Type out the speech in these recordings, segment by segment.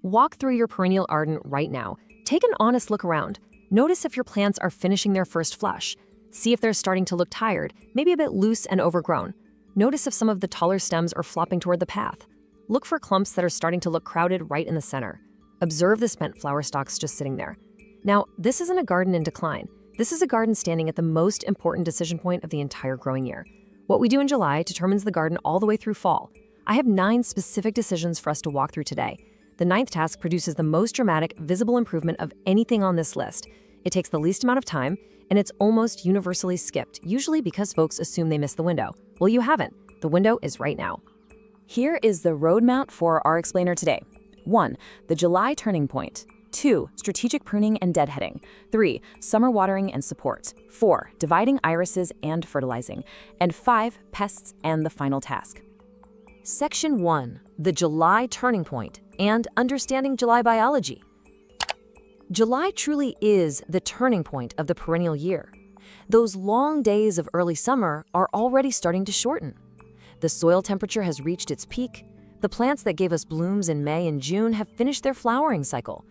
Walk through your perennial garden right now. Take an honest look around. Notice if your plants are finishing their first flush. See if they're starting to look tired, maybe a bit loose and overgrown. Notice if some of the taller stems are flopping toward the path. Look for clumps that are starting to look crowded right in the center. Observe the spent flower stalks just sitting there. Now, this isn't a garden in decline. This is a garden standing at the most important decision point of the entire growing year. What we do in July determines the garden all the way through fall. I have 9 specific decisions for us to walk through today. The 9th task produces the most dramatic, visible improvement of anything on this list. It takes the least amount of time, and it's almost universally skipped, usually because folks assume they missed the window. Well, you haven't. The window is right now. Here is the roadmap for our explainer today. 1. The July turning point. 2. Strategic pruning and deadheading. 3. Summer watering and support. 4. Dividing irises and fertilizing. And 5. Pests and the final task. Section 1. The July turning point and understanding July biology. July truly is the turning point of the perennial year. Those long days of early summer are already starting to shorten. The soil temperature has reached its peak. The plants that gave us blooms in May and June have finished their flowering cycle.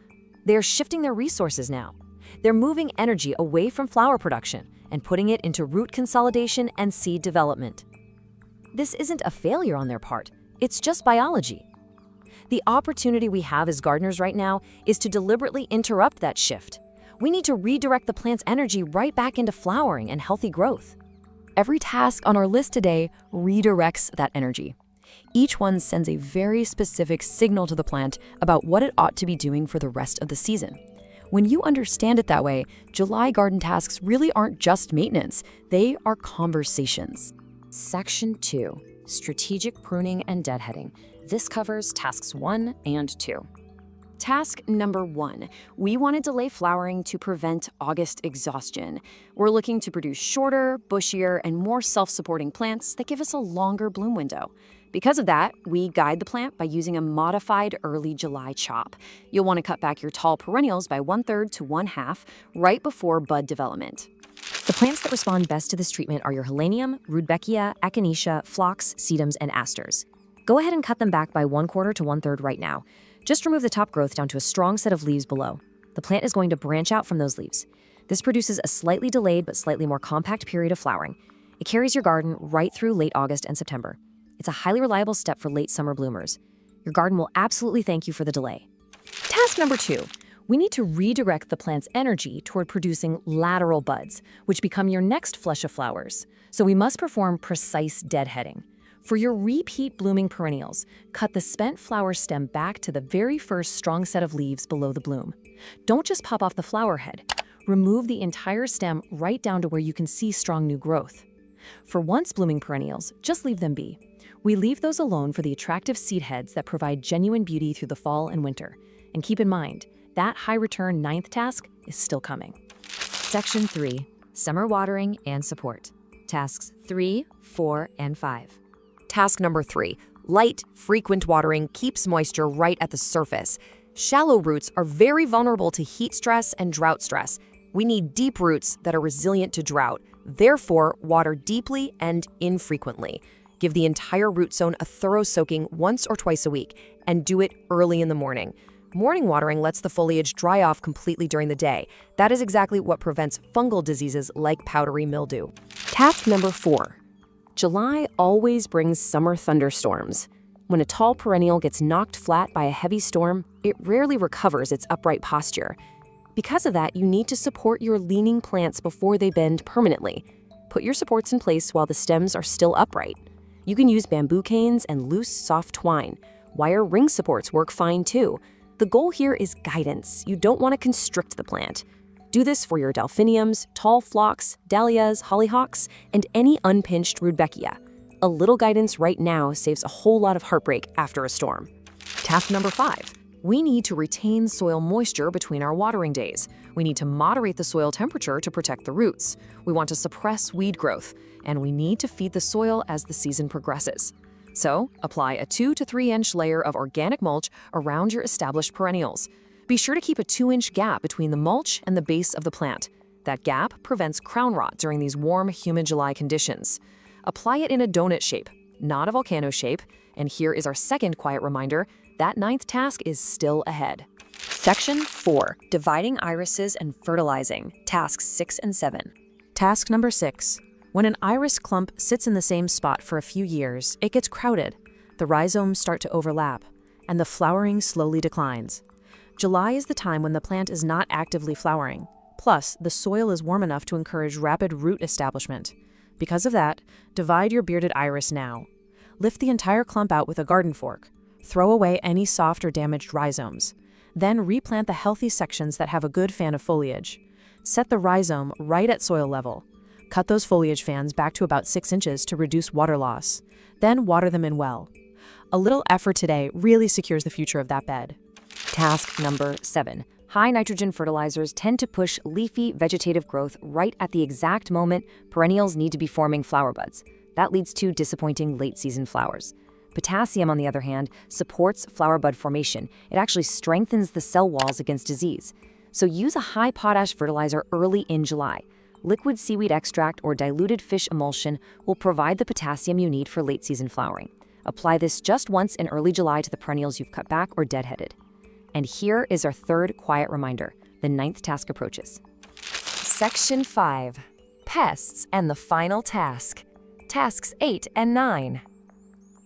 They are shifting their resources now. They're moving energy away from flower production and putting it into root consolidation and seed development. This isn't a failure on their part. It's just biology. The opportunity we have as gardeners right now is to deliberately interrupt that shift. We need to redirect the plant's energy right back into flowering and healthy growth. Every task on our list today redirects that energy. Each one sends a very specific signal to the plant about what it ought to be doing for the rest of the season. When you understand it that way, July garden tasks really aren't just maintenance, they are conversations. Section 2. Strategic pruning and deadheading. This covers tasks 1 and 2. Task number 1. We want to delay flowering to prevent August exhaustion. We're looking to produce shorter, bushier, and more self-supporting plants that give us a longer bloom window. Because of that, we guide the plant by using a modified early July chop. You'll want to cut back your tall perennials by 1/3 to 1/2 right before bud development. The plants that respond best to this treatment are your Helenium, Rudbeckia, Echinacea, Phlox, Sedums, and Asters. Go ahead and cut them back by 1/4 to 1/3 right now. Just remove the top growth down to a strong set of leaves below. The plant is going to branch out from those leaves. This produces a slightly delayed but slightly more compact period of flowering. It carries your garden right through late August and September. It's a highly reliable step for late summer bloomers. Your garden will absolutely thank you for the delay. Task number 2. We need to redirect the plant's energy toward producing lateral buds, which become your next flush of flowers. So we must perform precise deadheading. For your repeat blooming perennials, cut the spent flower stem back to the very first strong set of leaves below the bloom. Don't just pop off the flower head. Remove the entire stem right down to where you can see strong new growth. For once blooming perennials, just leave them be. We leave those alone for the attractive seed heads that provide genuine beauty through the fall and winter. And keep in mind, that high-return 9th task is still coming. Section 3. Summer watering and support. Tasks 3, 4, and 5. Task number 3. Light, frequent watering keeps moisture right at the surface. Shallow roots are very vulnerable to heat stress and drought stress. We need deep roots that are resilient to drought. Therefore, water deeply and infrequently. Give the entire root zone a thorough soaking once or twice a week, and do it early in the morning. Morning watering lets the foliage dry off completely during the day. That is exactly what prevents fungal diseases like powdery mildew. Task number 4. July always brings summer thunderstorms. When a tall perennial gets knocked flat by a heavy storm, it rarely recovers its upright posture. Because of that, you need to support your leaning plants before they bend permanently. Put your supports in place while the stems are still upright. You can use bamboo canes and loose, soft twine. Wire ring supports work fine too. The goal here is guidance. You don't want to constrict the plant. Do this for your delphiniums, tall phlox, dahlias, hollyhocks, and any unpinched rudbeckia. A little guidance right now saves a whole lot of heartbreak after a storm. Task number 5. We need to retain soil moisture between our watering days. We need to moderate the soil temperature to protect the roots. We want to suppress weed growth, and we need to feed the soil as the season progresses. So, apply a 2 to 3 inch layer of organic mulch around your established perennials. Be sure to keep a 2-inch gap between the mulch and the base of the plant. That gap prevents crown rot during these warm, humid July conditions. Apply it in a donut shape, not a volcano shape, and here is our second quiet reminder: That ninth task is still ahead. Section 4, Dividing Irises and Fertilizing, Tasks 6 and 7. Task number 6. When an iris clump sits in the same spot for a few years, it gets crowded. The rhizomes start to overlap, and the flowering slowly declines. July is the time when the plant is not actively flowering. Plus, the soil is warm enough to encourage rapid root establishment. Because of that, divide your bearded iris now. Lift the entire clump out with a garden fork. Throw away any soft or damaged rhizomes. Then replant the healthy sections that have a good fan of foliage. Set the rhizome right at soil level. Cut those foliage fans back to about 6 inches to reduce water loss. Then water them in well. A little effort today really secures the future of that bed. Task number 7. High nitrogen fertilizers tend to push leafy vegetative growth right at the exact moment perennials need to be forming flower buds. That leads to disappointing late-season flowers. Potassium, on the other hand, supports flower bud formation. It actually strengthens the cell walls against disease. So use a high potash fertilizer early in July. Liquid seaweed extract or diluted fish emulsion will provide the potassium you need for late-season flowering. Apply this just once in early July to the perennials you've cut back or deadheaded. And here is our third quiet reminder. The 9th task approaches. Section 5. Pests and the final task. Tasks 8 and 9.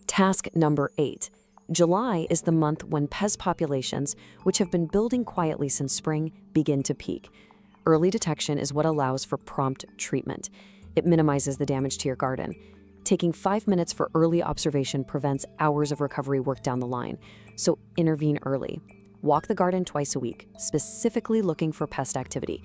Task number 8. July is the month when pest populations, which have been building quietly since spring, begin to peak. Early detection is what allows for prompt treatment. It minimizes the damage to your garden. Taking 5 minutes for early observation prevents hours of recovery work down the line, so intervene early. Walk the garden twice a week, specifically looking for pest activity.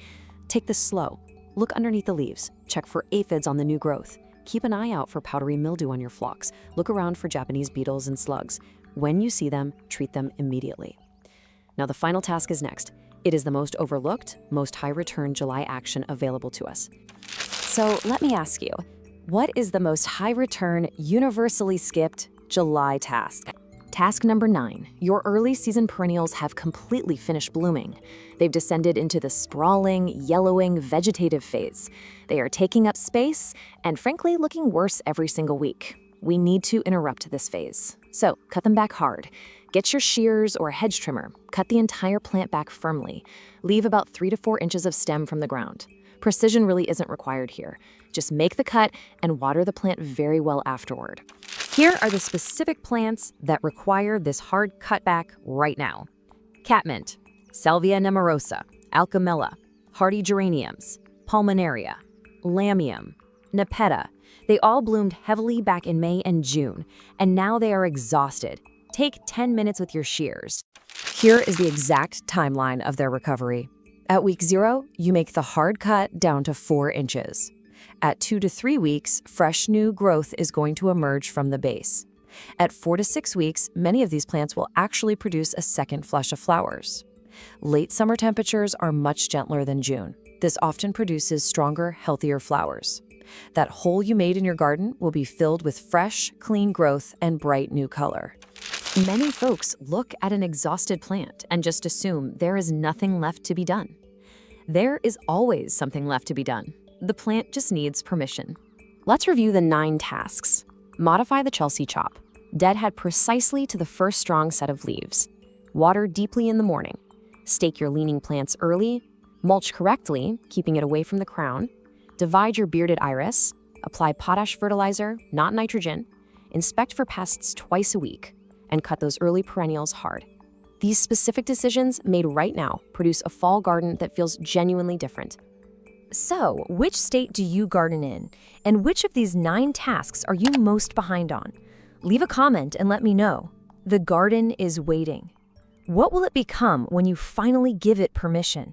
Take this slow. Look underneath the leaves. Check for aphids on the new growth. Keep an eye out for powdery mildew on your phlox. Look around for Japanese beetles and slugs. When you see them, treat them immediately. Now the final task is next. It is the most overlooked, most high-return July action available to us. So let me ask you, what is the most high-return, universally skipped July task? Task number 9. Your early season perennials have completely finished blooming. They've descended into the sprawling, yellowing, vegetative phase. They are taking up space and, frankly, looking worse every single week. We need to interrupt this phase. So, cut them back hard. Get your shears or a hedge trimmer. Cut the entire plant back firmly. Leave about 3 to 4 inches of stem from the ground. Precision really isn't required here. Just make the cut and water the plant very well afterward. Here are the specific plants that require this hard cutback right now. Catmint, Salvia nemorosa, alchemilla, hardy geraniums, pulmonaria, lamium, nepeta. They all bloomed heavily back in May and June, and now they are exhausted. Take 10 minutes with your shears. Here is the exact timeline of their recovery. At week 0, you make the hard cut down to 4 inches. At 2 to 3 weeks, fresh new growth is going to emerge from the base. At 4 to 6 weeks, many of these plants will actually produce a second flush of flowers. Late summer temperatures are much gentler than June. This often produces stronger, healthier flowers. That hole you made in your garden will be filled with fresh, clean growth and bright new color. Many folks look at an exhausted plant and just assume there is nothing left to be done. There is always something left to be done. The plant just needs permission. Let's review the 9 tasks. Modify the Chelsea chop. Deadhead precisely to the first strong set of leaves. Water deeply in the morning. Stake your leaning plants early. Mulch correctly, keeping it away from the crown. Divide your bearded iris. Apply potash fertilizer, not nitrogen. Inspect for pests twice a week. And cut those early perennials hard. These specific decisions made right now produce a fall garden that feels genuinely different. So, which state do you garden in? And which of these 9 tasks are you most behind on? Leave a comment and let me know. The garden is waiting. What will it become when you finally give it permission?